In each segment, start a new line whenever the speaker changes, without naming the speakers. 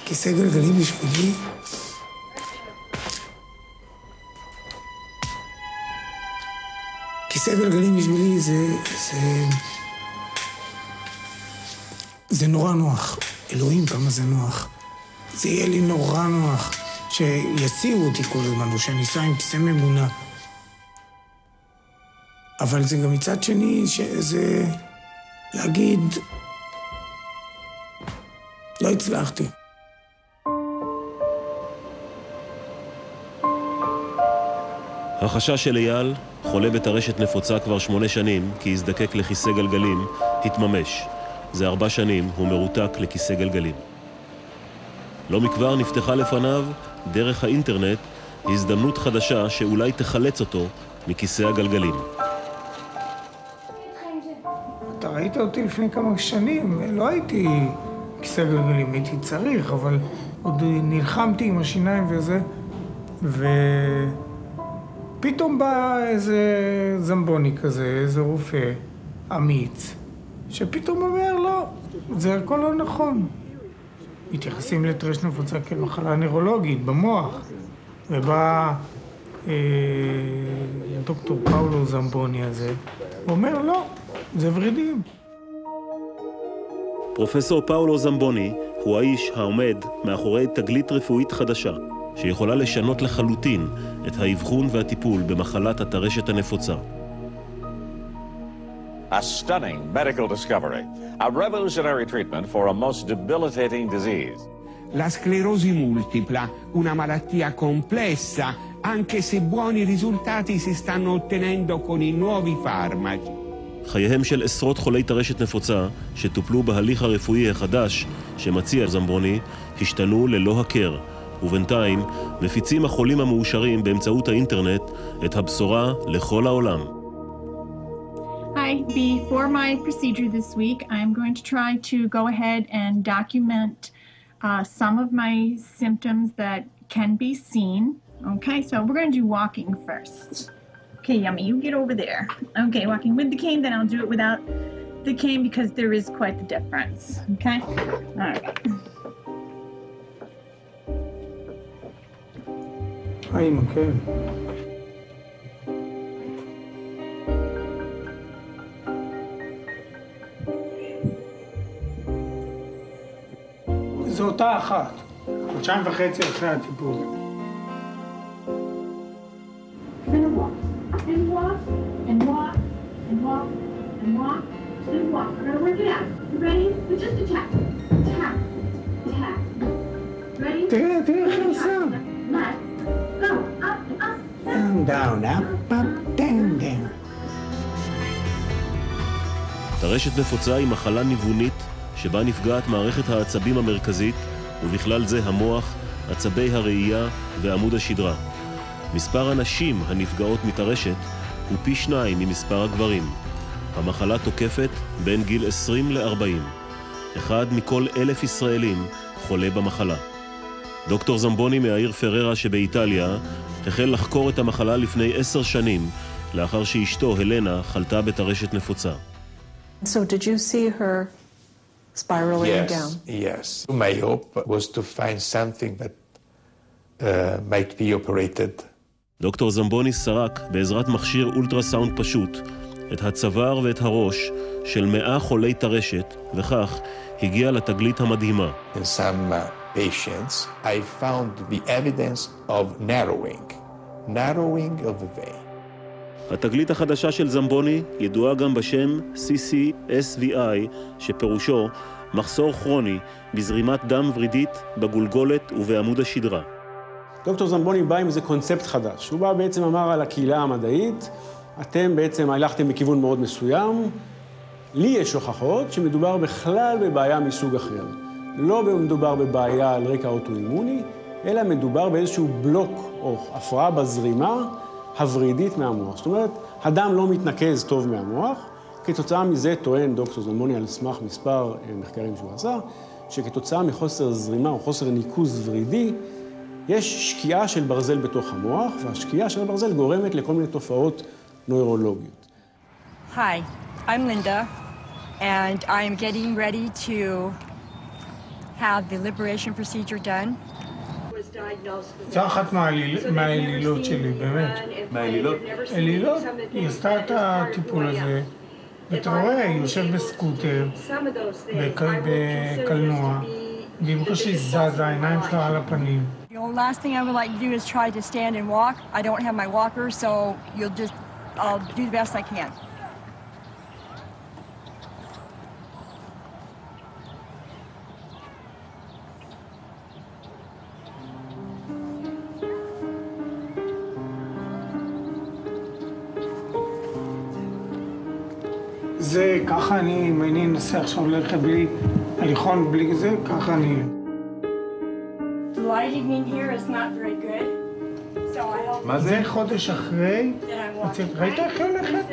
כיסא גלגלים בשבילי כיסא גלגלים בשבילי זה נורא נוח. אלוהים כמה זה נוח. זה יהיה לי נורא נוח שיסיעו אותי כל הזמן, או שאני אסע עם כיסא ממונע. אבל זה גם מצד שני שזה להגיד, לא הצלחתי.
החשש של אייל, חולה בטרשת נפוצה כבר 8 שנים, כי הזדקק לכיסא גלגלים, התממש. זה 4 שנים, הוא מרותק לכיסא גלגלים. לא מכבר נפתחה לפניו, דרך האינטרנט, הזדמנות חדשה שאולי תחלץ אותו מכיסא הגלגלים.
אתה ראית אותי לפני כמה שנים, לא הייתי כיסא גלגלים, הייתי צריך, אבל עוד נלחמתי עם השיניים וזה, ופתאום בא איזה זמבוני כזה, איזה רופא אמיץ, שפתאום אומר, לא, זה הכל לא נכון. מתייחסים לטרשת נפוצה כמחלה נוירולוגית במוח, ובא דוקטור פאולו זמבוני הזה, הוא אומר, לא, זה ורידים.
פרופסור פאולו זמבוני הוא האיש העומד מאחורי תגלית רפואית חדשה, שיכולה לשנות לחלוטין את האבחון והטיפול במחלת הטרשת הנפוצה.
A stunning medical discovery, a revolutionary treatment for a most debilitating disease.
La sclerosi multipla, una malattia complessa, anche se buoni risultati si stanno ottenendo con i nuovi farmaci.
חייהם של עשרות חולי טרשת נפוצה שטופלו בהליך הרפואי החדש שמציע זמבוני השתנו ללא הכר, ובינתיים מפיצים החולים המאושרים באמצעות האינטרנט את הבשורה לכל העולם.
Hi, before my procedure this week, I'm going to try to go ahead and document some of my symptoms that can be seen. Okay, so we're going to do walking first. Okay, Yummy, you get over there. Okay, walking with the cane, then I'll do it without the cane because there is quite the difference. Okay? All right.
Hi, okay. זו אותה אחת, 1.5 חודשים אחרי הטיפול.
And walk, and walk, and walk, and walk, and walk. We're gonna work it out. You ready? But just attack. Attack. Attack. Ready?
תראה איך הוא עושה.
Left. Go. Up, up,
down, down, up, up, down, down.
טרשת נפוצה היא מחלה ניוונית שבה נפגעת מערכת העצבים המרכזית, ובכלל זה המוח, עצבי הראייה ועמוד השדרה. מספר הנשים הנפגעות מטרשת הוא פי 2 ממספר הגברים. המחלה תוקפת בין גיל 20 ל-40. 1 מכל 1,000 ישראלים חולה במחלה. דוקטור זמבוני מהעיר פררה שבאיטליה החל לחקור את המחלה לפני 10 שנים, לאחר שאשתו הלנה חלתה בטרשת נפוצה.
So did you see her spiraling down?
Yes. My hope was to find something that might be operated.
דוקטור זמבוני סרק בעזרת מכשיר אולטרסאונד פשוט את הצוואר ואת הראש של 100 חולי טרשת, וכך הגיע לתגלית המדהימה.
In some patients, I found the evidence of narrowing of the vein.
התגלית החדשה של זמבוני ידועה גם בשם CCSVI, שפירושו מחסור כרוני בזרימת דם ורידית בגולגולת ובעמוד השדרה.
דוקטור זמבוני בא עם איזה קונספט חדש. הוא בא בעצם אמר על הקהילה המדעית, אתם בעצם הלכתם בכיוון מאוד מסוים, לי יש הוכחות שמדובר בכלל בבעיה מסוג אחר. לא מדובר בבעיה על רקע אוטואימוני, אלא מדובר באיזשהו בלוק או הפרעה בזרימה הוורידית מהמוח. זאת אומרת, הדם לא מתנקז טוב מהמוח, כתוצאה מזה טוען דוקטור זמבוני על סמך מספר מחקרים שהוא עשה, שכתוצאה מחוסר זרימה או חוסר ניקוז ורידי, יש שקיעה של ברזל בתוך המוח, והשקיעה של הברזל גורמת לכל מיני תופעות נוירולוגיות.
Hi, I'm Linda, and I'm getting ready to have the liberation procedure done.
זה אחת מהאלילות שלי, באמת.
מהאלילות?
אלילות, היא עשתה את הטיפול הזה, ואתה רואה, היא יושב בסקוטר, בקלנוע, והיא בקושי זזה, העיניים שלה על הפנים.
The last thing I would like to do is try to stand and walk. I don't have my walker, so I'll do the best I can.
זה, ככה אם אני אנסה עכשיו ללכת בלי הליכון, בלי זה, ככה אני...
The lighting in here is not very good, so I hope...
מה זה חודש אחרי? ראית איך היא הולכת?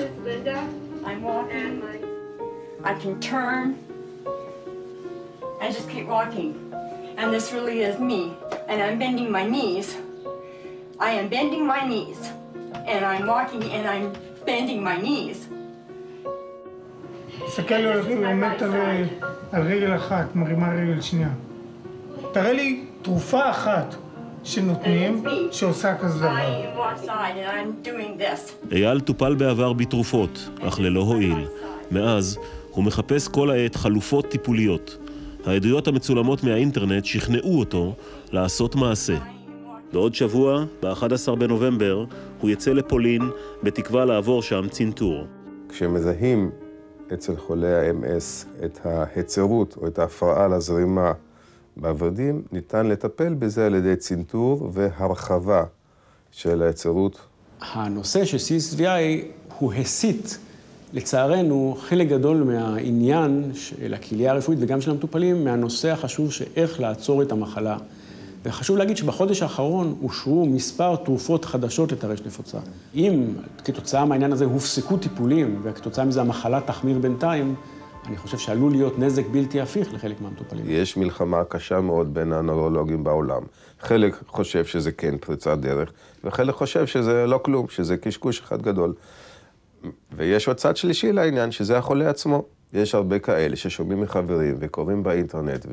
I'm walking. I can turn and just keep walking. And this really is me. And I'm bending my knees. I am bending my knees. And I'm walking and I'm bending my knees.
תסתכל לי, היא עומדת על רגל אחת, מרימה רגל שנייה. תראה לי תרופה אחת שנותנים שעושה כזה דבר.
אייל טופל בעבר בתרופות, אך ללא הועיל. מאז הוא מחפש כל העת חלופות טיפוליות. העדויות המצולמות מהאינטרנט שכנעו אותו לעשות מעשה. בעוד שבוע, ב-11 בנובמבר, הוא יצא לפולין בתקווה לעבור שם צנתור.
כשמזהים אצל חולי ה-MS את ההיצרות או את ההפרעה לזרימה בוורידים, ניתן לטפל בזה על ידי צנתור והרחבה של ההיצרות.
הנושא של CSVI הוא הסיט, לצערנו, חלק גדול מהעניין של הכליה הרפואית וגם של המטופלים, מהנושא החשוב שאיך לעצור את המחלה. וחשוב להגיד שבחודש האחרון אושרו מספר תרופות חדשות לטרשת נפוצה. אם כתוצאה מהעניין הזה הופסקו טיפולים, וכתוצאה מזה המחלה תחמיר בינתיים, אני חושב שעלול להיות נזק בלתי הפיך לחלק מהמטופלים.
יש מלחמה קשה מאוד בין הנוירולוגים בעולם. חלק חושב שזה כן פריצת דרך, וחלק חושב שזה לא כלום, שזה קשקוש אחד גדול. ויש עוד צד שלישי לעניין, שזה החולה עצמו. יש הרבה כאלה ששומעים מחברים וקוראים באינטרנט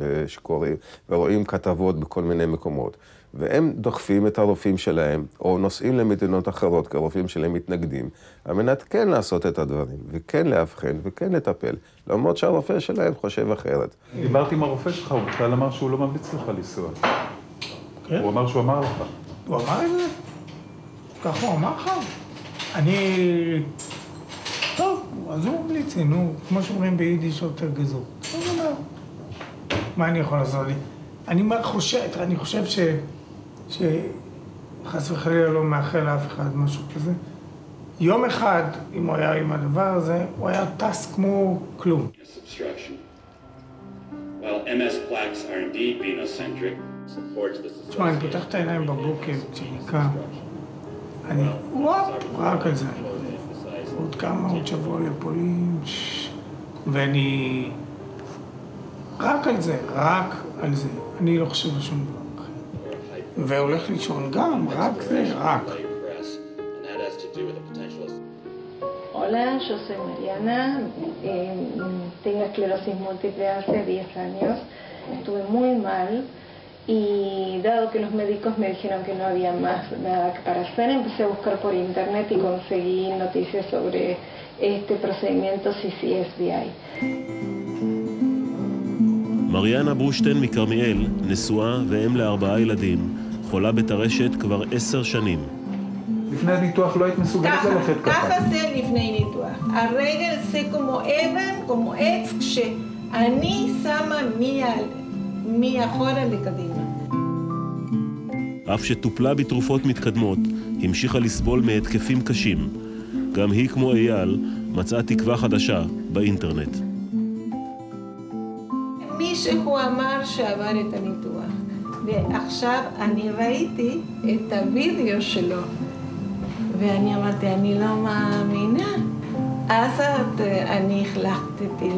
ורואים כתבות בכל מיני מקומות, והם דוחפים את הרופאים שלהם, או נוסעים למדינות אחרות, כי הרופאים שלהם מתנגדים, על מנת כן לעשות את הדברים, וכן להבחן, וכן לטפל, למרות שהרופא שלהם חושב אחרת.
דיברתי עם הרופא שלך, הוא בכלל אמר שהוא לא ממליץ לך לנסוע.
כן?
הוא אמר שהוא אמר לך.
הוא אמר את זה? ככה הוא אמר לך? אני... טוב, אז הוא ממליץ לי, נו, כמו שאומרים ביידיש יותר גזור. טוב, אומר. מה אני יכול לעשות לי? אני חושב שחס וחלילה לא מאחל לאף אחד משהו כזה. יום אחד, אם הוא היה עם הדבר הזה, הוא היה טס כמו כלום. תשמע, אני פותח את העיניים בבוקר, כשאני קם, רק על זה אני חושב. עוד כמה, עוד שבוע לפולין, ואני... רק על זה. אני לא חושב שום דבר אחר. והולך לישון גם, רק זה, רק.
Hola, yo soy Mariana, tengo esclerosis múltiple hace 10 años, estuve muy mal y dado que los médicos me dijeron que no había más nada para hacer, empecé a buscar por internet y conseguí noticias sobre este procedimiento CSVI.
מריאנה ברושטיין מכרמיאל, נשואה ואם ל4 ילדים, חולה בטרשת כבר 10 שנים.
לפני הניתוח לא היית מסוגלת ללכת ככה.
ככה זה לפני ניתוח. הרגל זה כמו אבן, כמו עץ, כשאני שמה מאחורה לקדימה.
אף שטופלה בתרופות מתקדמות, המשיכה לסבול מהתקפים קשים. גם היא, כמו אייל, מצאה תקווה חדשה באינטרנט.
מישהו אמר שעבר את הניתוח, ועכשיו אני ראיתי את הוידאו שלו, ואני אמרתי, אני לא מאמינה. אז אני החלטתי